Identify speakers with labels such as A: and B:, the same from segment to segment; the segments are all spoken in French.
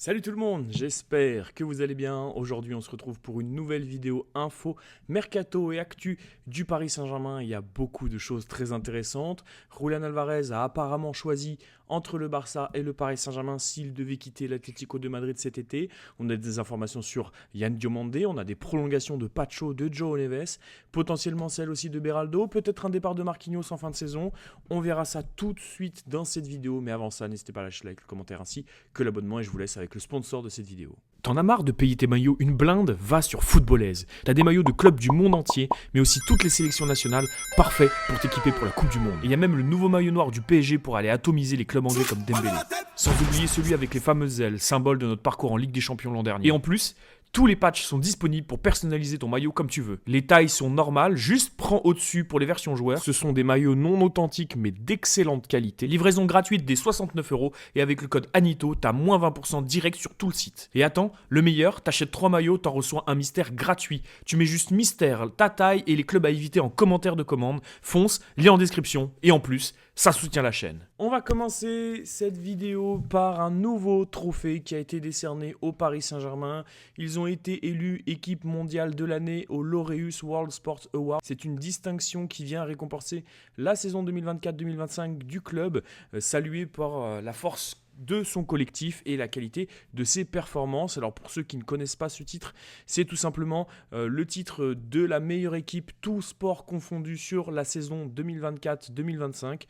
A: Salut tout le monde, j'espère que vous allez bien. Aujourd'hui on se retrouve pour une nouvelle vidéo info, mercato et actu du Paris Saint-Germain. Il y a beaucoup de choses très intéressantes. Julián Alvarez a apparemment choisi entre le Barça et le Paris Saint-Germain s'il devait quitter l'Atlético de Madrid cet été. On a des informations sur Yann Diomandé, on a des prolongations de Pacho, de João Neves, potentiellement celle aussi de Beraldo, peut-être un départ de Marquinhos en fin de saison. On verra ça tout de suite dans cette vidéo, mais avant ça n'hésitez pas à lâcher like, le commentaire ainsi que l'abonnement et je vous laisse avec le sponsor de cette vidéo. T'en as marre de payer tes maillots une blinde? Va sur Footballaise. T'as des maillots de clubs du monde entier, mais aussi toutes les sélections nationales, parfait pour t'équiper pour la Coupe du Monde. Et il y a même le nouveau maillot noir du PSG pour aller atomiser les clubs anglais comme Dembélé. Sans oublier celui avec les fameuses ailes, symbole de notre parcours en Ligue des Champions l'an dernier. Et en plus, tous les patchs sont disponibles pour personnaliser ton maillot comme tu veux. Les tailles sont normales, juste prends au-dessus pour les versions joueurs. Ce sont des maillots non authentiques mais d'excellente qualité. Livraison gratuite dès 69€ et avec le code ANITO, t'as moins 20% direct sur tout le site. Et attends, le meilleur, t'achètes 3 maillots, t'en reçois un mystère gratuit. Tu mets juste mystère, ta taille et les clubs à éviter en commentaire de commande. Fonce, lien en description et en plus, ça soutient la chaîne. On va commencer cette vidéo par un nouveau trophée qui a été décerné au Paris Saint-Germain. Ils ont été élus équipe mondiale de l'année au Laureus World Sports Award. C'est une distinction qui vient récompenser la saison 2024-2025 du club, saluée par la force de son collectif et la qualité de ses performances. Alors pour ceux qui ne connaissent pas ce titre, c'est tout simplement le titre de la meilleure équipe, tout sport confondu sur la saison 2024-2025.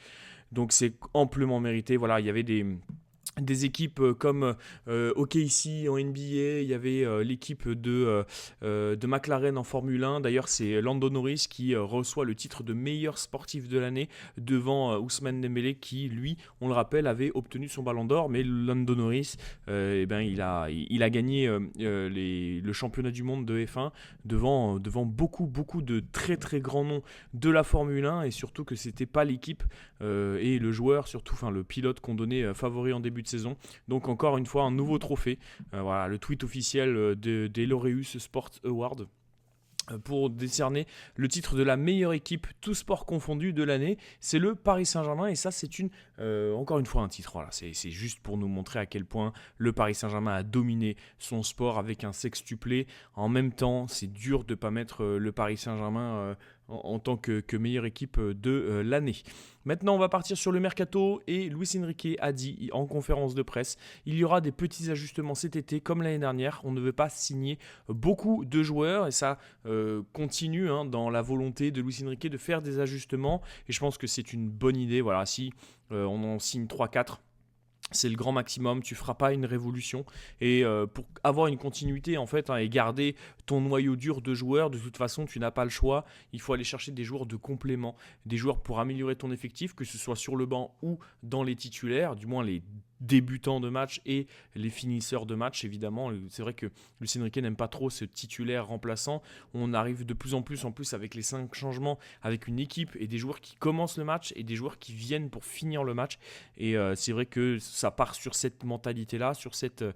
A: Donc c'est amplement mérité. Voilà, il y avait des équipes comme OKC en NBA, il y avait l'équipe de McLaren en Formule 1. D'ailleurs, c'est Lando Norris qui reçoit le titre de meilleur sportif de l'année devant Ousmane Dembélé qui, lui, on le rappelle, avait obtenu son ballon d'or. Mais Lando Norris, il a gagné le championnat du monde de F1 devant beaucoup de très très grands noms de la Formule 1 et surtout que c'était pas l'équipe et le joueur, surtout le pilote qu'on donnait favori en début de saison. Donc encore une fois un nouveau trophée. Voilà le tweet officiel des Laureus Sport Award pour décerner le titre de la meilleure équipe tout sport confondu de l'année. C'est le Paris Saint-Germain et ça c'est encore une fois un titre. Voilà, c'est juste pour nous montrer à quel point le Paris Saint-Germain a dominé son sport avec un sextuplé. En même temps, c'est dur de ne pas mettre le Paris Saint-Germain en tant que meilleure équipe de l'année. Maintenant, on va partir sur le mercato et Luis Enrique a dit en conférence de presse, il y aura des petits ajustements cet été comme l'année dernière. On ne veut pas signer beaucoup de joueurs et ça continue dans la volonté de Luis Enrique de faire des ajustements et je pense que c'est une bonne idée. Voilà, si on en signe 3-4, c'est le grand maximum, tu ne feras pas une révolution et pour avoir une continuité en fait et garder ton noyau dur de joueurs, de toute façon tu n'as pas le choix, il faut aller chercher des joueurs de complément, des joueurs pour améliorer ton effectif, que ce soit sur le banc ou dans les titulaires, du moins les débutants de match et les finisseurs de match évidemment. C'est vrai que Luis Enrique n'aime pas trop ce titulaire remplaçant. On arrive de plus en plus avec les 5 changements, avec une équipe et des joueurs qui commencent le match et des joueurs qui viennent pour finir le match et c'est vrai que ça part sur cette mentalité là, sur cette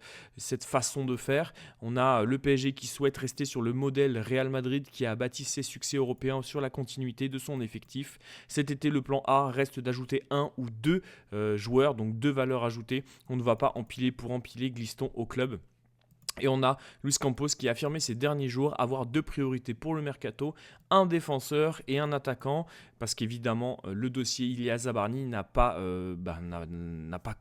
A: façon de faire. On a le PSG qui souhaite rester sur le modèle Real Madrid qui a bâti ses succès européens sur la continuité de son effectif. Cet été le plan A reste d'ajouter 1 ou 2 joueurs, donc 2 valeurs ajoutées. On ne va pas empiler pour empiler, glisse-t-on au club. Et on a Luis Campos qui a affirmé ces derniers jours avoir 2 priorités pour le mercato, un défenseur et un attaquant, parce qu'évidemment le dossier Ilya Zabarny n'a pas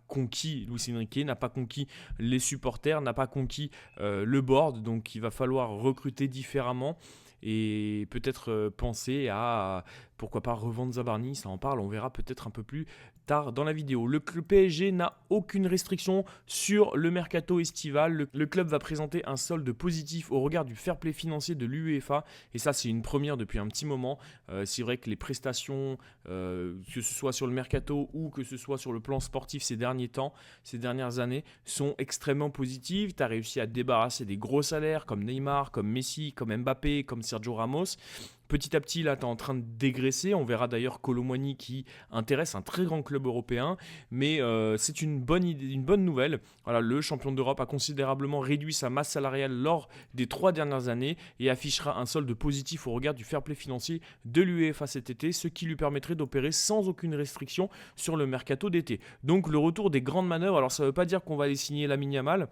A: conquis Luis Enrique, n'a pas conquis les supporters, n'a pas conquis le board, donc il va falloir recruter différemment. Et peut-être penser à, pourquoi pas, revendre Zabarny, ça en parle, on verra peut-être un peu plus tard dans la vidéo. Le PSG n'a aucune restriction sur le mercato estival. Le club va présenter un solde positif au regard du fair play financier de l'UEFA et ça c'est une première depuis un petit moment. C'est vrai que les prestations, que ce soit sur le mercato ou que ce soit sur le plan sportif ces dernières années, sont extrêmement positives. Tu as réussi à te débarrasser des gros salaires comme Neymar, comme Messi, comme Mbappé, comme Sergio Ramos. Petit à petit, là, tu es en train de dégraisser. On verra d'ailleurs Kolo Muani qui intéresse un très grand club européen. Mais c'est une bonne idée, une bonne nouvelle. Voilà, le champion d'Europe a considérablement réduit sa masse salariale lors des 3 dernières années et affichera un solde positif au regard du fair play financier de l'UEFA cet été, ce qui lui permettrait d'opérer sans aucune restriction sur le mercato d'été. Donc le retour des grandes manœuvres, alors ça ne veut pas dire qu'on va aller signer Lamine Yamal.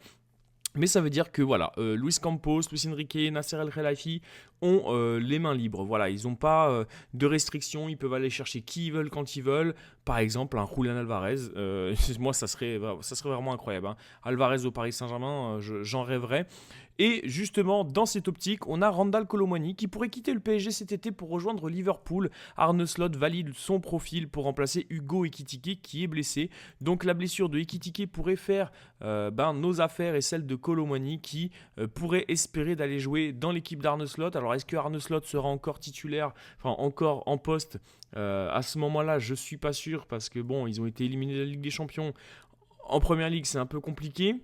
A: Mais ça veut dire que voilà, Luis Campos, Luis Enrique, Nasser El Khelaifi ont les mains libres. Voilà, ils n'ont pas de restrictions, ils peuvent aller chercher qui ils veulent quand ils veulent. Par exemple, un Julian Alvarez, moi ça serait vraiment incroyable, hein. Alvarez au Paris Saint-Germain, j'en rêverais. Et justement, dans cette optique, on a Randal Kolo Muani qui pourrait quitter le PSG cet été pour rejoindre Liverpool. Arne Slot valide son profil pour remplacer Hugo Ekitike qui est blessé. Donc la blessure de Ekitike pourrait faire nos affaires et celles de Kolo Muani qui pourrait espérer d'aller jouer dans l'équipe d'Arne Slot. Alors est-ce que Arne Slot sera encore titulaire, enfin encore en poste à ce moment-là? Je suis pas sûr parce que bon, ils ont été éliminés de la Ligue des Champions. En première ligue, c'est un peu compliqué.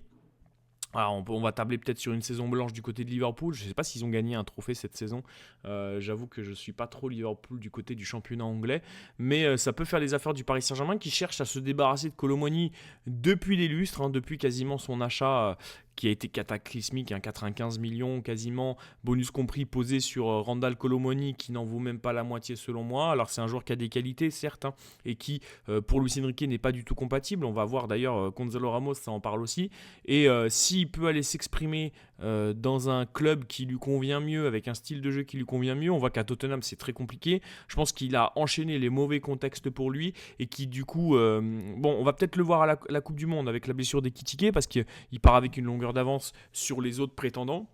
A: Alors on va tabler peut-être sur une saison blanche du côté de Liverpool. Je ne sais pas s'ils ont gagné un trophée cette saison. J'avoue que je ne suis pas trop Liverpool du côté du championnat anglais. Mais ça peut faire les affaires du Paris Saint-Germain qui cherche à se débarrasser de Kolo Muani depuis des lustres, hein, depuis quasiment son achat qui a été cataclysmique, hein, 95 millions quasiment, bonus compris, posé sur Randal Kolo Muani qui n'en vaut même pas la moitié selon moi. Alors c'est un joueur qui a des qualités certes, hein, et qui pour Luis Enrique n'est pas du tout compatible. On va voir d'ailleurs Gonzalo Ramos, ça en parle aussi. Et s'il peut aller s'exprimer dans un club qui lui convient mieux, avec un style de jeu qui lui convient mieux, on voit qu'à Tottenham c'est très compliqué. Je pense qu'il a enchaîné les mauvais contextes pour lui et qui du coup, on va peut-être le voir à la Coupe du Monde avec la blessure d'Ekitike parce qu'il part avec une longueur d'avance sur les autres prétendants,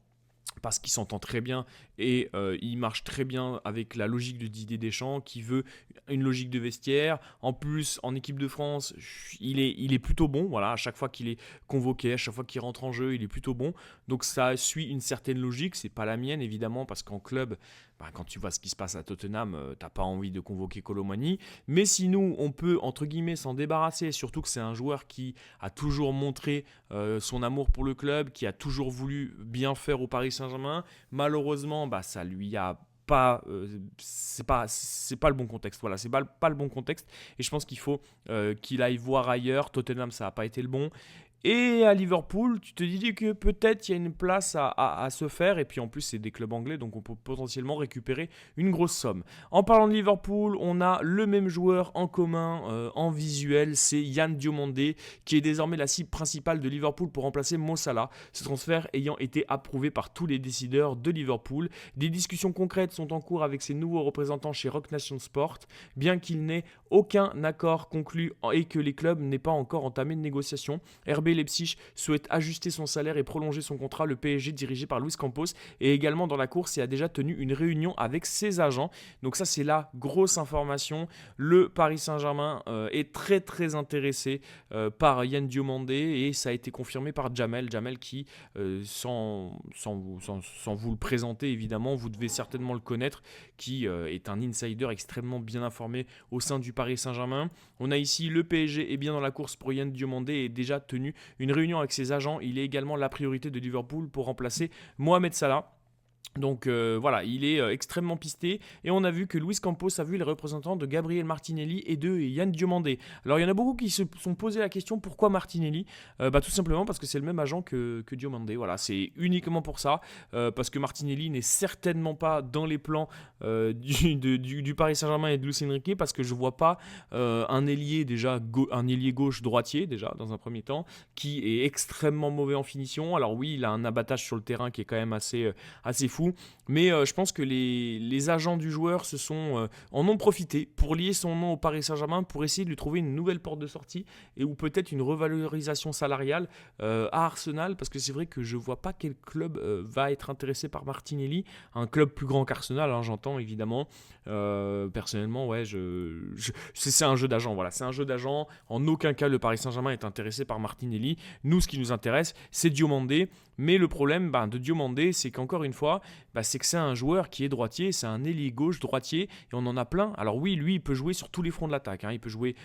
A: parce qu'il s'entend très bien et il marche très bien avec la logique de Didier Deschamps qui veut une logique de vestiaire. En plus, en équipe de France, il est plutôt bon. Voilà, à chaque fois qu'il est convoqué, à chaque fois qu'il rentre en jeu, il est plutôt bon. Donc ça suit une certaine logique. C'est pas la mienne évidemment parce qu'en club, quand tu vois ce qui se passe à Tottenham, t'as pas envie de convoquer Kolo Muani. Mais si nous, on peut entre guillemets s'en débarrasser, surtout que c'est un joueur qui a toujours montré son amour pour le club, qui a toujours voulu bien faire au Paris Saint-Germain. Malheureusement, ça lui a pas, c'est pas le bon contexte. Voilà, c'est pas le bon contexte. Et je pense qu'il faut qu'il aille voir ailleurs. Tottenham, ça n'a pas été le bon. Et à Liverpool, tu te dis que peut-être il y a une place à se faire. Et puis en plus, c'est des clubs anglais, donc on peut potentiellement récupérer une grosse somme. En parlant de Liverpool, on a le même joueur en commun en visuel. C'est Yann Diomandé, qui est désormais la cible principale de Liverpool pour remplacer Mo Salah. Ce transfert ayant été approuvé par tous les décideurs de Liverpool. Des discussions concrètes sont en cours avec ses nouveaux représentants chez Rock Nation Sport, bien qu'il n'ait aucun accord conclu et que les clubs n'aient pas encore entamé de négociations. RB Leipzig souhaite ajuster son salaire et prolonger son contrat. Le PSG, dirigé par Luis Campos, est également dans la course et a déjà tenu une réunion avec ses agents. Donc ça, c'est la grosse information. Le Paris Saint-Germain est très très intéressé par Yann Diomandé et ça a été confirmé par Jamel qui, sans vous le présenter évidemment, vous devez certainement le connaître, qui est un insider extrêmement bien informé au sein du Paris Saint-Germain. On a ici le PSG est bien dans la course pour Yann Diomandé et déjà tenu une réunion avec ses agents. Il est également la priorité de Liverpool pour remplacer Mohamed Salah. Donc voilà, il est extrêmement pisté et on a vu que Luis Campos a vu les représentants de Gabriel Martinelli et de Yann Diomandé. Alors il y en a beaucoup qui se sont posé la question pourquoi Martinelli, tout simplement parce que c'est le même agent que Diomandé. Voilà, c'est uniquement pour ça, parce que Martinelli n'est certainement pas dans les plans du Paris Saint-Germain et de Luis Enrique, parce que je vois pas un ailier un ailier gauche droitier déjà dans un premier temps qui est extrêmement mauvais en finition. Alors oui, il a un abattage sur le terrain qui est quand même assez fou. Mais je pense que les agents du joueur en ont profité pour lier son nom au Paris Saint-Germain pour essayer de lui trouver une nouvelle porte de sortie ou peut-être une revalorisation salariale à Arsenal, parce que c'est vrai que je vois pas quel club va être intéressé par Martinelli. Un club plus grand qu'Arsenal, hein, j'entends évidemment. Personnellement, ouais, c'est un jeu d'agent. Voilà, c'est un jeu d'agent. En aucun cas le Paris Saint-Germain est intéressé par Martinelli. Nous, ce qui nous intéresse, c'est Diomandé. Mais le problème de Diomandé, c'est qu'encore une fois, c'est que c'est un joueur qui est droitier, c'est un ailier gauche droitier, et on en a plein. Alors oui, lui, il peut jouer sur tous les fronts de l'attaque, hein. Il peut jouer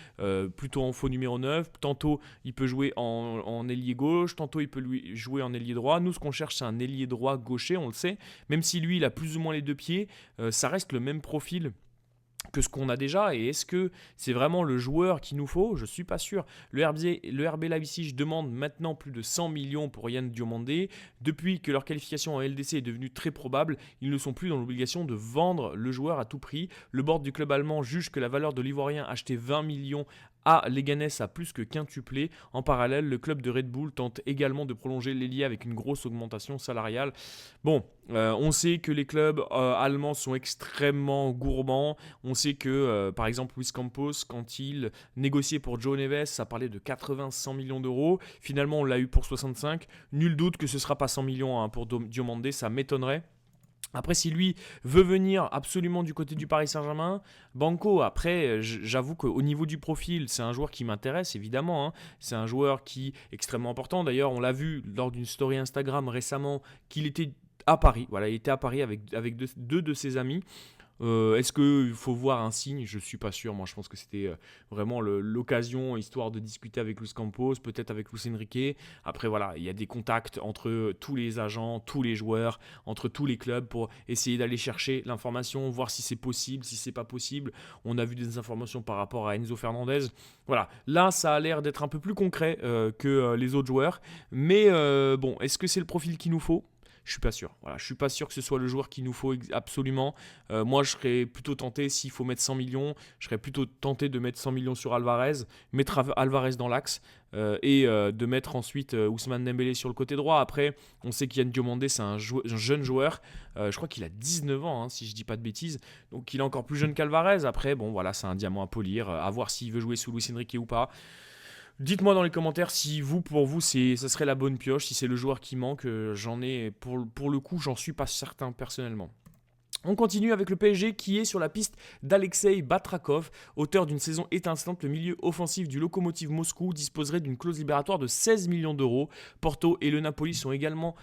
A: plutôt en faux numéro 9, tantôt il peut jouer en ailier gauche, tantôt il peut jouer en ailier droit. Nous, ce qu'on cherche, c'est un ailier droit gaucher, on le sait. Même si lui, il a plus ou moins les deux pieds, ça reste le même profil que ce qu'on a déjà. Et est-ce que c'est vraiment le joueur qu'il nous faut? Je ne suis pas sûr. Le RB Leipzig demande maintenant plus de 100 millions pour Yann Diomandé. Depuis que leur qualification en LDC est devenue très probable, ils ne sont plus dans l'obligation de vendre le joueur à tout prix. Le board du club allemand juge que la valeur de l'Ivoirien acheté 20 millions Leganés a plus que quintuplé. En parallèle, le club de Red Bull tente également de prolonger l'ailier avec une grosse augmentation salariale. Bon, on sait que les clubs allemands sont extrêmement gourmands. On sait que, par exemple, Luis Campos, quand il négociait pour João Neves, ça parlait de 80-100 millions d'euros. Finalement, on l'a eu pour 65. Nul doute que ce ne sera pas 100 millions pour Diomandé, ça m'étonnerait. Après, si lui veut venir absolument du côté du Paris Saint-Germain, banco. Après, j'avoue qu'au niveau du profil, c'est un joueur qui m'intéresse, évidemment. Hein. C'est un joueur qui est extrêmement important. D'ailleurs, on l'a vu lors d'une story Instagram récemment qu'il était à Paris. Voilà, il était à Paris avec deux de ses amis. Est-ce qu'il faut voir un signe? Je ne suis pas sûr. Moi, je pense que c'était vraiment l'occasion, histoire de discuter avec Luis Campos, peut-être avec Luis Enrique. Après, voilà, il y a des contacts entre tous les agents, tous les joueurs, entre tous les clubs pour essayer d'aller chercher l'information, voir si c'est possible, si c'est pas possible. On a vu des informations par rapport à Enzo Fernandez. Voilà, là, ça a l'air d'être un peu plus concret que les autres joueurs. Mais bon, est-ce que c'est le profil qu'il nous faut? Je suis pas sûr. Voilà, je suis pas sûr que ce soit le joueur qu'il nous faut absolument. Moi, je serais plutôt tenté, s'il faut mettre 100 millions, je serais plutôt tenté de mettre 100 millions sur Alvarez, mettre Alvarez dans l'axe et de mettre ensuite Ousmane Dembélé sur le côté droit. Après, on sait qu'Yann Diomandé, c'est un jeune joueur. Je crois qu'il a 19 ans, hein, si je dis pas de bêtises. Donc, il est encore plus jeune qu'Alvarez. Après, bon, voilà, c'est un diamant à polir. À voir s'il veut jouer sous Luis Enrique ou pas. Dites-moi dans les commentaires si pour vous, ça serait la bonne pioche, si c'est le joueur qui manque. Pour le coup, j'en suis pas certain personnellement. On continue avec le PSG qui est sur la piste d'Alexei Batrakov, auteur d'une saison étincelante. Le milieu offensif du Lokomotiv Moscou disposerait d'une clause libératoire de 16 millions d'euros. Porto et le Napoli sont également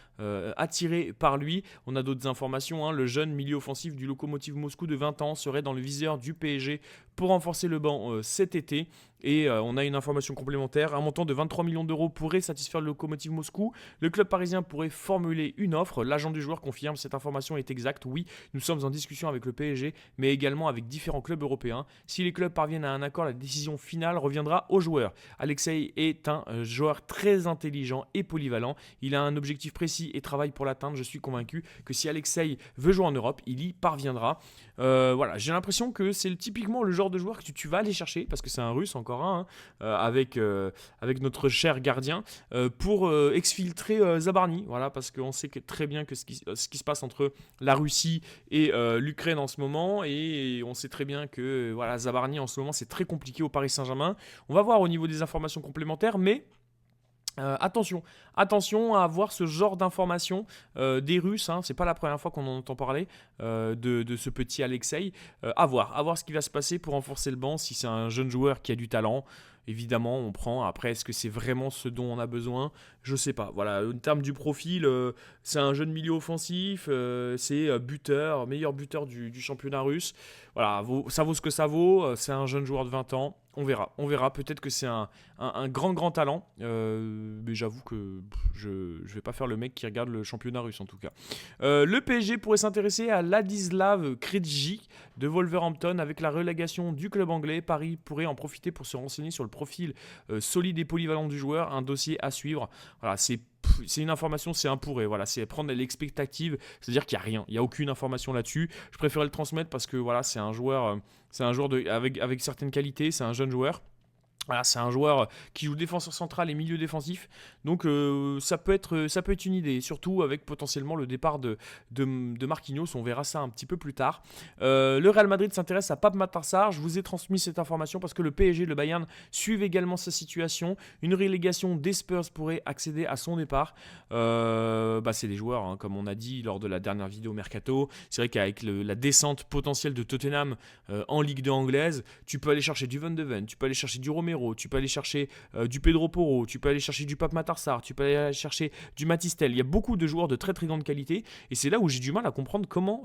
A: attirés par lui. On a d'autres informations. Hein. Le jeune milieu offensif du Lokomotiv Moscou de 20 ans serait dans le viseur du PSG pour renforcer le banc cet été. Et on a une information complémentaire. Un montant de 23 millions d'euros pourrait satisfaire le Lokomotiv Moscou. Le club parisien pourrait formuler une offre. L'agent du joueur confirme cette information est exacte. Oui, nous sommes en discussion avec le PSG, mais également avec différents clubs européens. Si les clubs parviennent à un accord, la décision finale reviendra aux joueurs. Alexei est un joueur très intelligent et polyvalent. Il a un objectif précis et travaille pour l'atteindre. Je suis convaincu que si Alexei veut jouer en Europe, il y parviendra. Voilà, j'ai l'impression que c'est typiquement le genre de joueur que tu vas aller chercher, parce que c'est un russe encore un, avec notre cher gardien, pour exfiltrer Zabarny. Voilà, parce qu'on sait très bien que ce qui se passe entre la Russie et l'Ukraine en ce moment, et on sait très bien que voilà, Zabarny en ce moment c'est très compliqué au Paris Saint-Germain. On va voir au niveau des informations complémentaires, mais attention à avoir ce genre d'informations des Russes, hein, c'est pas la première fois qu'on en entend parler de ce petit Alexei. À voir ce qui va se passer pour renforcer le banc. Si c'est un jeune joueur qui a du talent, évidemment on prend. Après, est-ce que c'est vraiment ce dont on a besoin? Je sais pas. Voilà, en termes du profil, c'est un jeune milieu offensif, c'est meilleur buteur du championnat russe. Voilà, ça vaut ce que ça vaut. C'est un jeune joueur de 20 ans. On verra. Peut-être que c'est un grand talent, mais j'avoue que je vais pas faire le mec qui regarde le championnat russe en tout cas. Le PSG pourrait s'intéresser à Ladislav Krejci de Wolverhampton. Avec la relégation du club anglais, Paris pourrait en profiter pour se renseigner sur le profil solide et polyvalent du joueur. Un dossier à suivre. Voilà, c'est une information, c'est un pourrait. Voilà, c'est prendre l'expectative, c'est-à-dire qu'il n'y a rien, il n'y a aucune information là-dessus. Je préférais le transmettre parce que voilà, c'est un joueur avec certaines qualités, c'est un jeune joueur. Voilà, c'est un joueur qui joue défenseur central et milieu défensif, donc ça peut être une idée, surtout avec potentiellement le départ de Marquinhos. On verra ça un petit peu plus tard. Le Real Madrid s'intéresse à Pape Matar Sarr. Je vous ai transmis cette information parce que le PSG et le Bayern suivent également sa situation. Une relégation des Spurs pourrait accéder à son départ. C'est des joueurs, hein, comme on a dit lors de la dernière vidéo Mercato. C'est vrai qu'avec la descente potentielle de Tottenham en Ligue 2 anglaise, tu peux aller chercher du Van de Ven, tu peux aller chercher du Romero, tu peux aller chercher du Pedro Porro, tu peux aller chercher du Pape Matar Sarr, tu peux aller chercher du Matistel. Il y a beaucoup de joueurs de très très grande qualité et c'est là où j'ai du mal à comprendre comment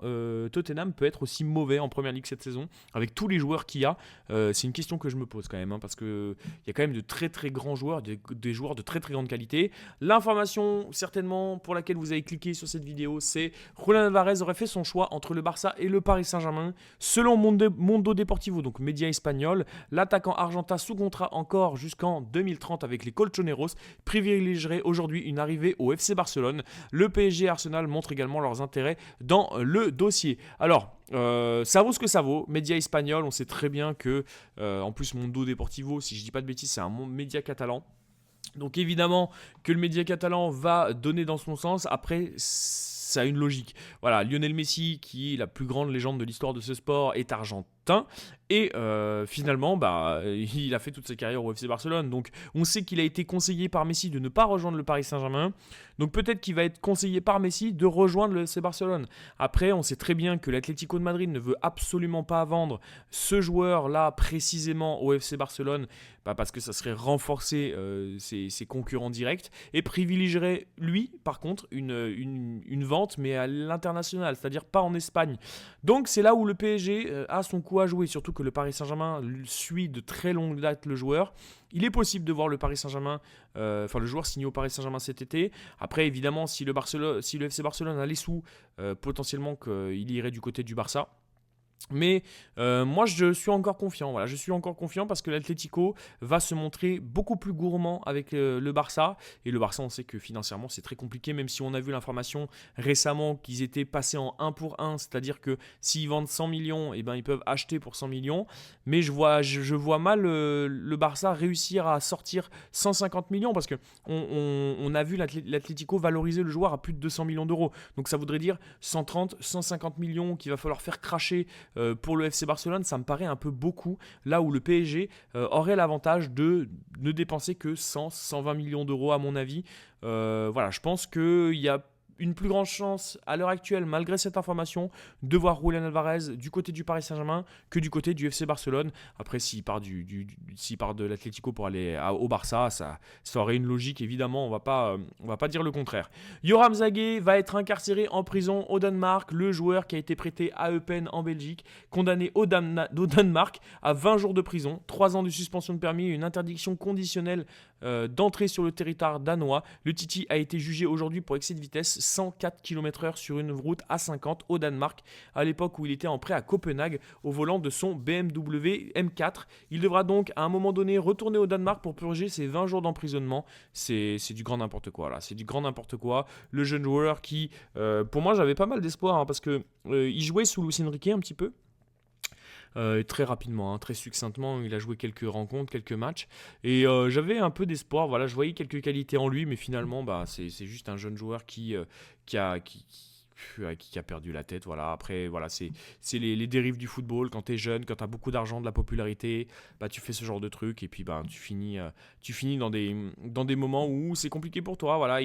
A: Tottenham peut être aussi mauvais en Première Ligue cette saison avec tous les joueurs qu'il y a. C'est une question que je me pose quand même, hein, parce qu'il y a quand même de très très grands joueurs, des joueurs de très très grande qualité. L'information certainement pour laquelle vous avez cliqué sur cette vidéo, c'est Julián Alvarez aurait fait son choix entre le Barça et le Paris Saint-Germain. Selon Mundo Deportivo, donc média espagnol, l'attaquant argentin sous contrat contrat encore jusqu'en 2030 avec les Colchoneros, privilégierait aujourd'hui une arrivée au FC Barcelone. Le PSG et Arsenal montrent également leurs intérêts dans le dossier. Alors, ça vaut ce que ça vaut. Média espagnol, on sait très bien que, en plus Mundo Deportivo, si je dis pas de bêtises, c'est un média catalan. Donc évidemment que le média catalan va donner dans son sens. Après, ça a une logique. Voilà, Lionel Messi, qui est la plus grande légende de l'histoire de ce sport, est argentin. Et finalement, il a fait toute sa carrière au FC Barcelone. Donc on sait qu'il a été conseillé par Messi de ne pas rejoindre le Paris Saint-Germain. Donc peut-être qu'il va être conseillé par Messi de rejoindre le FC Barcelone. Après, on sait très bien que l'Atlético de Madrid ne veut absolument pas vendre ce joueur-là précisément au FC Barcelone, parce que ça serait renforcer ses concurrents directs, et privilégierait lui, par contre, une vente, mais à l'international, c'est-à-dire pas en Espagne. Donc c'est là où le PSG a son coup à jouer, surtout que le Paris Saint-Germain suit de très longue date le joueur. Il est possible de voir le Paris Saint-Germain, le joueur signé au Paris Saint-Germain cet été. Après, évidemment, si le FC Barcelone a les sous, potentiellement qu'il irait du côté du Barça. Mais moi je suis encore confiant, je suis encore confiant parce que l'Atlético va se montrer beaucoup plus gourmand avec le Barça, et le Barça, on sait que financièrement c'est très compliqué, même si on a vu l'information récemment qu'ils étaient passés en 1 pour 1, c'est-à-dire que s'ils vendent 100 millions, ils peuvent acheter pour 100 millions, mais je vois mal le Barça réussir à sortir 150 millions, parce qu'on a vu l'Atlético valoriser le joueur à plus de 200 millions d'euros, donc ça voudrait dire 130, 150 millions qu'il va falloir faire cracher pour le FC Barcelone. Ça me paraît un peu beaucoup, là où le PSG aurait l'avantage de ne dépenser que 100, 120 millions d'euros à mon avis. Je pense qu'il y a une plus grande chance à l'heure actuelle, malgré cette information, de voir Julián Álvarez du côté du Paris Saint-Germain que du côté du FC Barcelone. Après, s'il part de l'Atlético pour aller au Barça, ça aurait une logique, évidemment, on va pas dire le contraire. Yoram Zagué va être incarcéré en prison au Danemark. Le joueur qui a été prêté à Eupen en Belgique, condamné au Danemark à 20 jours de prison, 3 ans de suspension de permis et une interdiction conditionnelle d'entrer sur le territoire danois. Le Titi a été jugé aujourd'hui pour excès de vitesse, 104 km/h sur une route A50 au Danemark, à l'époque où il était en prêt à Copenhague au volant de son BMW M4. Il devra donc à un moment donné retourner au Danemark pour purger ses 20 jours d'emprisonnement. C'est du grand n'importe quoi là, c'est du grand n'importe quoi. Le jeune joueur qui, pour moi j'avais pas mal d'espoir, parce que il jouait sous Luis Enrique un petit peu. Très rapidement, très succinctement, il a joué quelques rencontres, quelques matchs, et j'avais un peu d'espoir, je voyais quelques qualités en lui, mais finalement c'est juste un jeune joueur qui a perdu la tête. Après, c'est les dérives du football. Quand tu es jeune, quand tu as beaucoup d'argent, de la popularité, tu fais ce genre de truc, et puis tu finis dans des moments où c'est compliqué pour toi.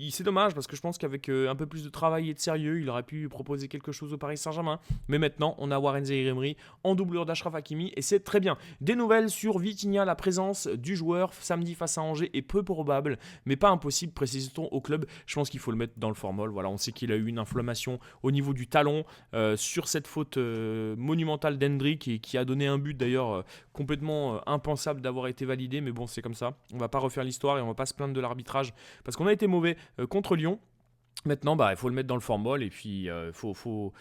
A: C'est dommage, parce que je pense qu'avec un peu plus de travail et de sérieux, il aurait pu proposer quelque chose au Paris Saint-Germain. Mais maintenant, on a Warren Zaïre-Emery en doublure d'Achraf Hakimi, et c'est très bien. Des nouvelles sur Vitinha. La présence du joueur samedi face à Angers est peu probable, mais pas impossible, précise-t-on au club. Je pense qu'il faut le mettre dans le formol. On sait qu'il a eu une inflammation au niveau du talon sur cette faute monumentale d'Hendrick, qui a donné un but d'ailleurs complètement impensable d'avoir été validé, mais bon, c'est comme ça. On va pas refaire l'histoire et on va pas se plaindre de l'arbitrage parce qu'on a été mauvais contre Lyon. Maintenant, il faut le mettre dans le formol, et puis il faut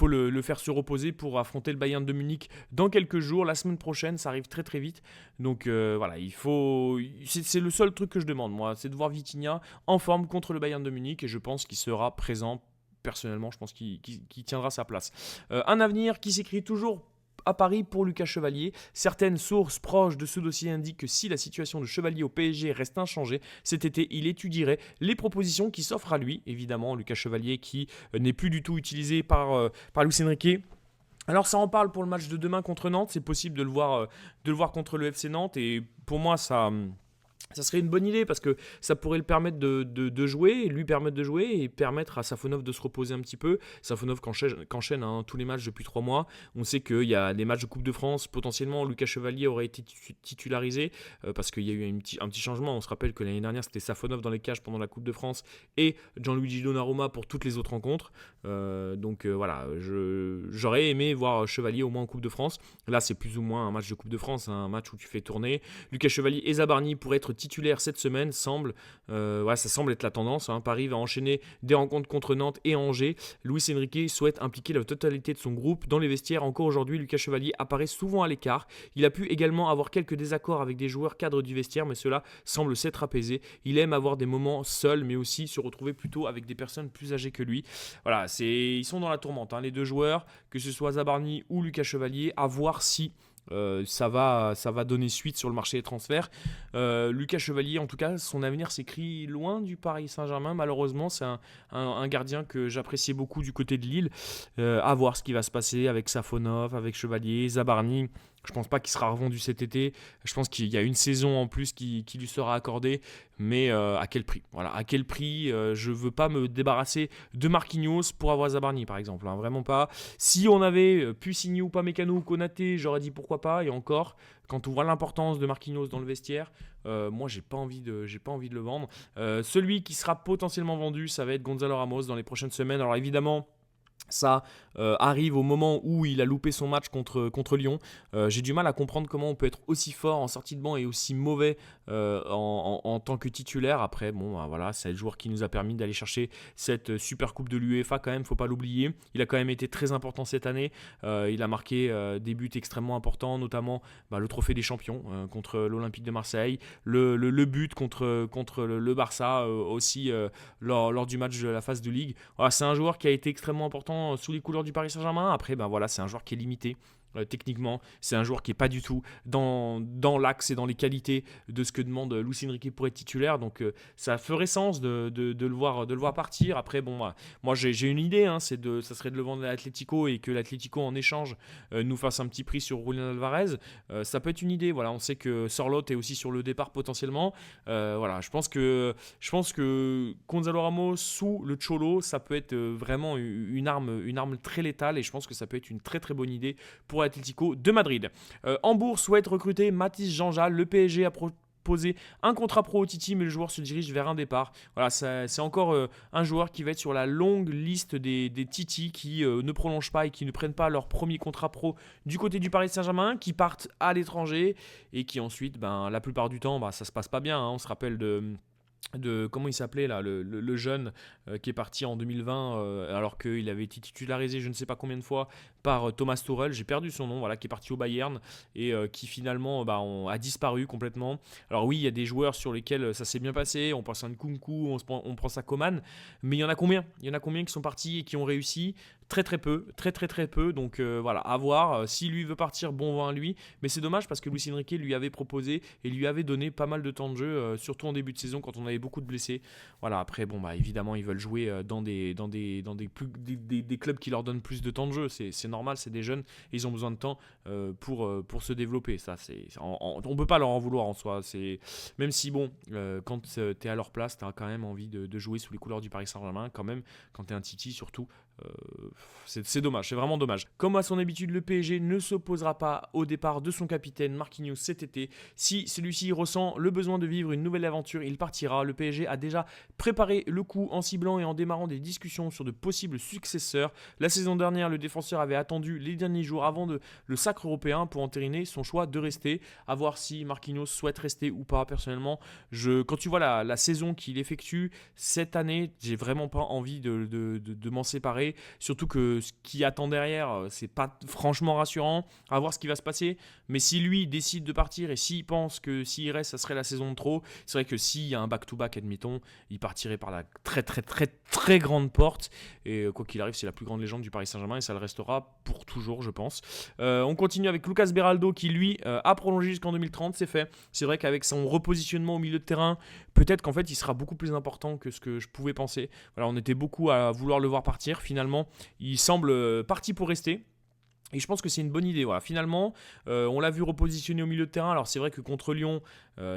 A: le faire se reposer pour affronter le Bayern de Munich dans quelques jours. La semaine prochaine, ça arrive très très vite. Donc c'est le seul truc que je demande, moi, c'est de voir Vitinha en forme contre le Bayern de Munich, et je pense qu'il sera présent. Personnellement, je pense qu'il tiendra sa place. Un avenir qui s'écrit toujours à Paris pour Lucas Chevalier. Certaines sources proches de ce dossier indiquent que si la situation de Chevalier au PSG reste inchangée, cet été, il étudierait les propositions qui s'offrent à lui. Évidemment, Lucas Chevalier qui n'est plus du tout utilisé par Luis Enrique. Alors ça en parle pour le match de demain contre Nantes. C'est possible de le voir contre le FC Nantes, et pour moi, ça serait une bonne idée, parce que ça pourrait le permettre de jouer, lui permettre de jouer, et permettre à Safonov de se reposer un petit peu. Safonov qu'enchaîne tous les matchs depuis 3 mois. On sait qu'il y a des matchs de Coupe de France. Potentiellement, Lucas Chevalier aurait été titularisé parce qu'il y a eu un petit changement. On se rappelle que l'année dernière, c'était Safonov dans les cages pendant la Coupe de France et Gianluigi Donnarumma pour toutes les autres rencontres. J'aurais aimé voir Chevalier au moins en Coupe de France. Là, c'est plus ou moins un match de Coupe de France, un match où tu fais tourner. Lucas Chevalier et Zabarni pourraient être titulaire cette semaine ça semble être la tendance. Paris va enchaîner des rencontres contre Nantes et Angers. Luis Enrique souhaite impliquer la totalité de son groupe dans les vestiaires. Encore aujourd'hui, Lucas Chevalier apparaît souvent à l'écart. Il a pu également avoir quelques désaccords avec des joueurs cadres du vestiaire, mais cela semble s'être apaisé. Il aime avoir des moments seuls, mais aussi se retrouver plutôt avec des personnes plus âgées que lui. Voilà, ils sont dans la tourmente, les deux joueurs, que ce soit Zabarni ou Lucas Chevalier, à voir si ça va donner suite sur le marché des transferts. Lucas Chevalier, en tout cas, son avenir s'écrit loin du Paris Saint-Germain. Malheureusement, c'est un gardien que j'appréciais beaucoup du côté de Lille. À voir ce qui va se passer avec Safonov, avec Chevalier, Zabarni. Je pense pas qu'il sera revendu cet été. Je pense qu'il y a une saison en plus qui lui sera accordée. Mais à quel prix ? Voilà, à quel prix ? Je veux pas me débarrasser de Marquinhos pour avoir Zabarni, par exemple. Vraiment pas. Si on avait pu signer ou pas Mécano ou Konaté, j'aurais dit pourquoi pas. Et encore, quand on voit l'importance de Marquinhos dans le vestiaire, moi j'ai pas envie de le vendre. Celui qui sera potentiellement vendu, ça va être Gonzalo Ramos dans les prochaines semaines. Alors évidemment, ça arrive au moment où il a loupé son match contre Lyon. J'ai du mal à comprendre comment on peut être aussi fort en sortie de banc et aussi mauvais en tant que titulaire. Après, voilà, c'est le joueur qui nous a permis d'aller chercher cette super coupe de l'UEFA quand même, faut pas l'oublier. Il a quand même été très important cette année. Il a marqué des buts extrêmement importants, notamment le trophée des champions contre l'Olympique de Marseille, le but contre le Barça aussi lors du match de la phase de Ligue. Voilà, c'est un joueur qui a été extrêmement important sous les couleurs du Paris Saint-Germain. Après, c'est un joueur qui est limité. Techniquement, c'est un joueur qui n'est pas du tout dans l'axe et dans les qualités de ce que demande Luis Enrique pour être titulaire. Donc ça ferait sens de le voir partir. Après, moi j'ai une idée, ça serait de le vendre à l'Atlético et que l'Atlético en échange nous fasse un petit prix sur Julián Alvarez. Ça peut être une idée. Voilà, on sait que Sorloth est aussi sur le départ potentiellement. Voilà, je pense que Gonzalo Ramos sous le Cholo, ça peut être vraiment une arme très létale et je pense que ça peut être une très très bonne idée pour Atlético de Madrid. Hambourg souhaite recruter Mathys Janjal. Le PSG a proposé un contrat pro au Titi, mais le joueur se dirige vers un départ. Voilà, c'est encore un joueur qui va être sur la longue liste des Titi qui ne prolongent pas et qui ne prennent pas leur premier contrat pro du côté du Paris Saint-Germain, qui partent à l'étranger et qui ensuite, la plupart du temps, ça se passe pas bien. On se rappelle de comment il s'appelait là, le jeune qui est parti en 2020 alors qu'il avait été titularisé je ne sais pas combien de fois par Thomas Tuchel, j'ai perdu son nom, voilà, qui est parti au Bayern et qui finalement a disparu complètement. Alors oui, il y a des joueurs sur lesquels ça s'est bien passé, on pense à Nkunku, on pense à Coman, mais il y en a combien qui sont partis et qui ont réussi? Très peu, très peu, donc voilà, à voir. Si lui veut partir, bon vent à lui, mais c'est dommage parce que Luis Enrique lui avait proposé et lui avait donné pas mal de temps de jeu, surtout en début de saison quand on avait beaucoup de blessés. Voilà, après évidemment ils veulent jouer dans des clubs qui leur donnent plus de temps de jeu, c'est normal, c'est des jeunes, et ils ont besoin de temps pour se développer. Ça, on peut pas leur en vouloir en soi, même si quand tu es à leur place, tu as quand même envie de jouer sous les couleurs du Paris Saint-Germain quand même, quand tu es un Titi surtout. C'est dommage, c'est vraiment dommage. Comme à son habitude, le PSG ne s'opposera pas au départ de son capitaine Marquinhos cet été. Si celui-ci ressent le besoin de vivre une nouvelle aventure, il partira. Le PSG a déjà préparé le coup en ciblant et en démarrant des discussions sur de possibles successeurs. La saison dernière, le défenseur avait attendu les derniers jours avant le sacre européen pour entériner son choix de rester. À voir si Marquinhos souhaite rester ou pas. Personnellement, quand tu vois la saison qu'il effectue cette année, j'ai vraiment pas envie de m'en séparer. Surtout que ce qui attend derrière, c'est pas franchement rassurant. À voir ce qui va se passer. Mais si lui décide de partir et s'il pense que s'il reste, ça serait la saison de trop, c'est vrai que s'il y a un back-to-back, admettons, il partirait par la très très très très grande porte. Et quoi qu'il arrive, c'est la plus grande légende du Paris Saint-Germain et ça le restera pour toujours, je pense. On continue avec Lucas Beraldo qui, lui, a prolongé jusqu'en 2030. C'est fait. C'est vrai qu'avec son repositionnement au milieu de terrain, peut-être qu'en fait, il sera beaucoup plus important que ce que je pouvais penser. Voilà, on était beaucoup à vouloir le voir partir. Finalement, il semble parti pour rester. Et je pense que c'est une bonne idée. Voilà. Finalement, on l'a vu repositionner au milieu de terrain. Alors c'est vrai que contre Lyon,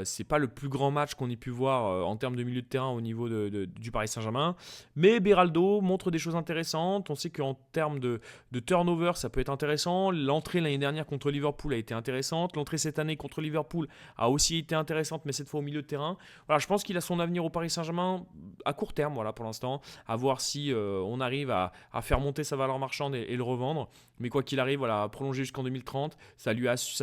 A: c'est pas le plus grand match qu'on ait pu voir en termes de milieu de terrain au niveau du Paris Saint-Germain. Mais Beraldo montre des choses intéressantes. On sait qu'en termes de turnover, ça peut être intéressant. L'entrée l'année dernière contre Liverpool a été intéressante. L'entrée cette année contre Liverpool a aussi été intéressante, mais cette fois au milieu de terrain. Voilà, je pense qu'il a son avenir au Paris Saint-Germain à court terme, voilà, pour l'instant. À voir si on arrive à faire monter sa valeur marchande et le revendre. Mais quoi qu'il arrive, voilà, prolonger jusqu'en 2030, ça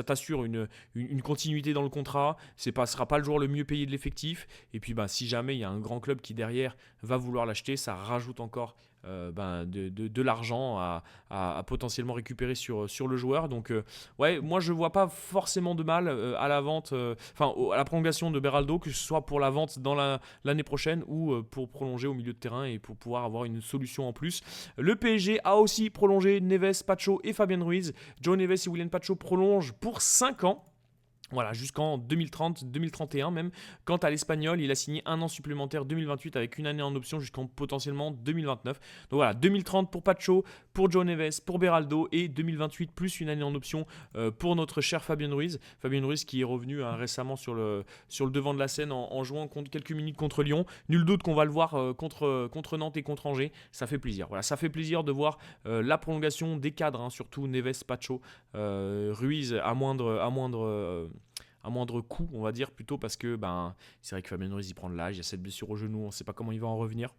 A: t'assure une continuité dans le contrat. C'est sera pas le joueur le mieux payé de l'effectif. Et puis si jamais il y a un grand club qui derrière va vouloir l'acheter, ça rajoute encore de l'argent à potentiellement récupérer sur le joueur. Donc ouais, moi je vois pas forcément de mal à la vente, à la prolongation de Beraldo, que ce soit pour la vente dans l'année prochaine ou pour prolonger au milieu de terrain et pour pouvoir avoir une solution en plus. Le PSG a aussi prolongé Neves, Pacho et Fabien Ruiz. Joe Neves et William Pacho prolongent pour 5 ans. Voilà, jusqu'en 2030, 2031 même. Quant à l'Espagnol, il a signé un an supplémentaire 2028 avec une année en option jusqu'en potentiellement 2029. Donc voilà, 2030 pour Pacho, pour Joe Neves, pour Beraldo et 2028 plus une année en option pour notre cher Fabien Ruiz. Fabien Ruiz qui est revenu récemment sur le devant de la scène en jouant quelques minutes contre Lyon. Nul doute qu'on va le voir contre Nantes et contre Angers. Ça fait plaisir. Voilà, ça fait plaisir de voir la prolongation des cadres, surtout Neves, Pacho, Ruiz à moindre coût, on va dire, plutôt parce que c'est vrai que Fabien Ruiz il prend de l'âge, il y a cette blessure au genou, on ne sait pas comment il va en revenir.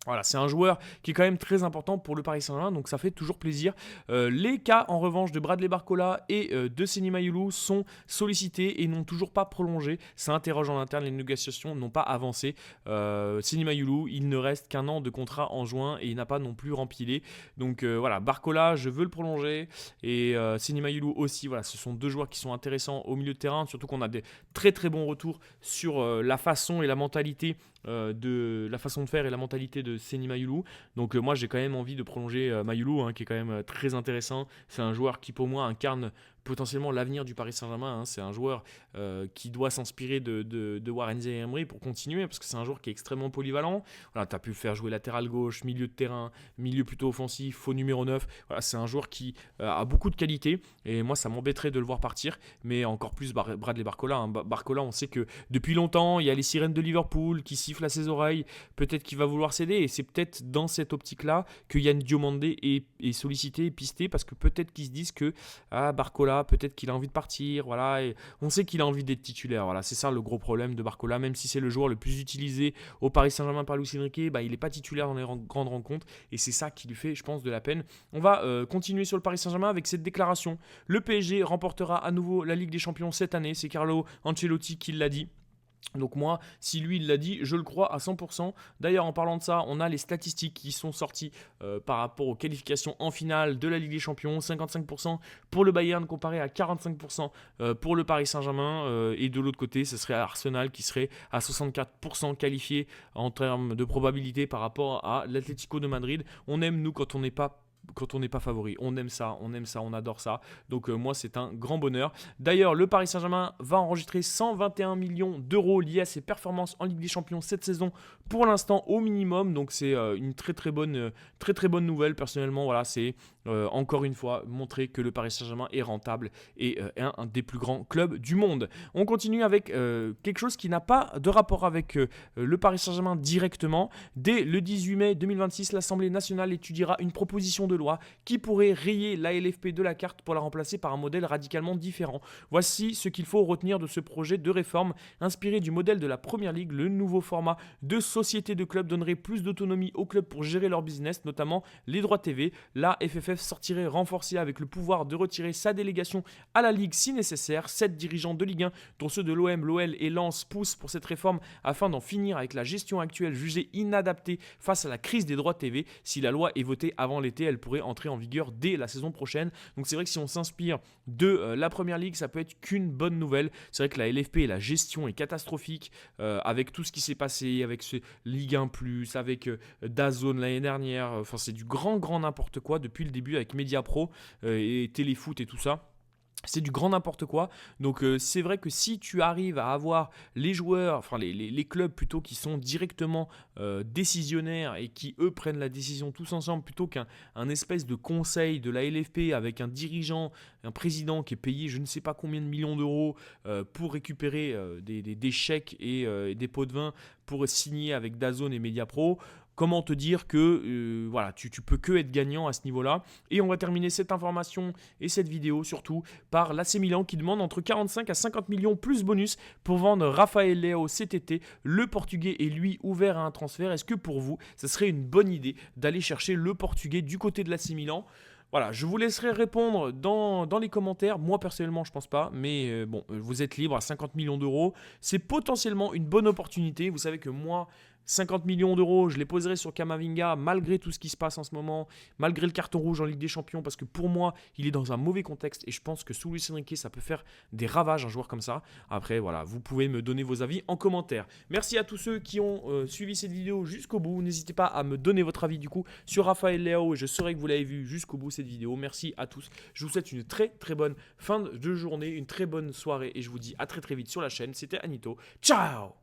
A: Voilà, c'est un joueur qui est quand même très important pour le Paris Saint-Germain, donc ça fait toujours plaisir. Les cas, en revanche, de Bradley Barcola et de Seny Mayulu sont sollicités et n'ont toujours pas prolongé. Ça interroge en interne, les négociations n'ont pas avancé. Seny Mayulu, il ne reste qu'un an de contrat en juin et il n'a pas non plus rempilé. Donc voilà, Barcola, je veux le prolonger et Seny Mayulu aussi. Voilà, ce sont deux joueurs qui sont intéressants au milieu de terrain, surtout qu'on a des très très bons retours sur la façon et la mentalité de la façon de faire et la mentalité de Seny Mayulu. Donc moi j'ai quand même envie de prolonger Mayulu, qui est quand même très intéressant. C'est un joueur qui pour moi incarne potentiellement l'avenir du Paris Saint-Germain. C'est un joueur qui doit s'inspirer de Warren Zaïre-Emery pour continuer, parce que c'est un joueur qui est extrêmement polyvalent. Voilà, tu as pu le faire jouer latéral gauche, milieu de terrain, milieu plutôt offensif, faux numéro 9. Voilà, c'est un joueur qui a beaucoup de qualité et moi ça m'embêterait de le voir partir, mais encore plus Bradley Barcola. Barcola, on sait que depuis longtemps il y a les sirènes de Liverpool qui sifflent à ses oreilles, peut-être qu'il va vouloir céder et c'est peut-être dans cette optique-là que Yann Diomandé est sollicité et pisté, parce que peut-être qu'ils se disent que Barcola, peut-être qu'il a envie de partir, voilà, et on sait qu'il a envie d'être titulaire, voilà, c'est ça le gros problème de Barcola, même si c'est le joueur le plus utilisé au Paris Saint-Germain par Luis Enrique, il n'est pas titulaire dans les grandes rencontres, et c'est ça qui lui fait, je pense, de la peine. On va continuer sur le Paris Saint-Germain avec cette déclaration. Le PSG remportera à nouveau la Ligue des Champions cette année, c'est Carlo Ancelotti qui l'a dit. Donc moi, si lui il l'a dit, je le crois à 100%. D'ailleurs, en parlant de ça, on a les statistiques qui sont sorties par rapport aux qualifications en finale de la Ligue des Champions. 55% pour le Bayern comparé à 45% pour le Paris Saint-Germain. Et de l'autre côté, ce serait Arsenal qui serait à 64% qualifié en termes de probabilité par rapport à l'Atlético de Madrid. On aime, nous, quand on n'est pas favori, on aime ça, on adore ça. Donc moi c'est un grand bonheur. D'ailleurs le Paris Saint-Germain va enregistrer 121 millions d'euros liés à ses performances en Ligue des Champions cette saison, pour l'instant au minimum. Donc c'est une très bonne nouvelle personnellement. Voilà, c'est encore une fois montrer que le Paris Saint-Germain est rentable et un des plus grands clubs du monde. On continue avec quelque chose qui n'a pas de rapport avec le Paris Saint-Germain directement. Dès le 18 mai 2026, l'Assemblée nationale étudiera une proposition de loi qui pourrait rayer la LFP de la carte pour la remplacer par un modèle radicalement différent. Voici ce qu'il faut retenir de ce projet de réforme. Inspiré du modèle de la Première Ligue, le nouveau format de société de clubs donnerait plus d'autonomie aux clubs pour gérer leur business, notamment les droits TV. La FFF sortirait renforcée avec le pouvoir de retirer sa délégation à la Ligue si nécessaire. 7 dirigeants de Ligue 1, dont ceux de l'OM, l'OL et Lens, poussent pour cette réforme afin d'en finir avec la gestion actuelle jugée inadaptée face à la crise des droits TV. Si la loi est votée avant l'été, elle pourrait entrer en vigueur dès la saison prochaine. Donc c'est vrai que si on s'inspire de la Première Ligue, ça peut être qu'une bonne nouvelle. C'est vrai que la LFP et la gestion est catastrophique avec tout ce qui s'est passé, avec ce Ligue 1+, avec DAZN l'année dernière. Enfin c'est du grand n'importe quoi depuis le début avec Mediapro et Téléfoot et tout ça. C'est du grand n'importe quoi. Donc c'est vrai que si tu arrives à avoir les joueurs, enfin les clubs plutôt, qui sont directement décisionnaires et qui eux prennent la décision tous ensemble, plutôt qu'un espèce de conseil de la LFP avec un dirigeant, un président qui est payé je ne sais pas combien de millions d'euros pour récupérer des chèques et des pots de vin pour signer avec DAZN et Mediapro. Comment te dire que voilà, tu peux que être gagnant à ce niveau-là. Et on va terminer cette information et cette vidéo surtout par l'AC Milan qui demande entre 45 à 50 millions plus bonus pour vendre Rafael Leao cet été. Le Portugais est lui ouvert à un transfert. Est-ce que pour vous, ça serait une bonne idée d'aller chercher le Portugais du côté de l'AC Milan ? Voilà, je vous laisserai répondre dans les commentaires. Moi, personnellement, je pense pas. Mais bon, vous êtes libre à 50 millions d'euros. C'est potentiellement une bonne opportunité. Vous savez que moi, 50 millions d'euros, je les poserai sur Kamavinga malgré tout ce qui se passe en ce moment, malgré le carton rouge en Ligue des Champions, parce que pour moi, il est dans un mauvais contexte et je pense que sous Luis Enrique, ça peut faire des ravages un joueur comme ça. Après, voilà, vous pouvez me donner vos avis en commentaire. Merci à tous ceux qui ont suivi cette vidéo jusqu'au bout. N'hésitez pas à me donner votre avis du coup sur Raphaël Leao et je saurai que vous l'avez vu jusqu'au bout cette vidéo. Merci à tous. Je vous souhaite une très très bonne fin de journée, une très bonne soirée et je vous dis à très très vite sur la chaîne. C'était Anito. Ciao!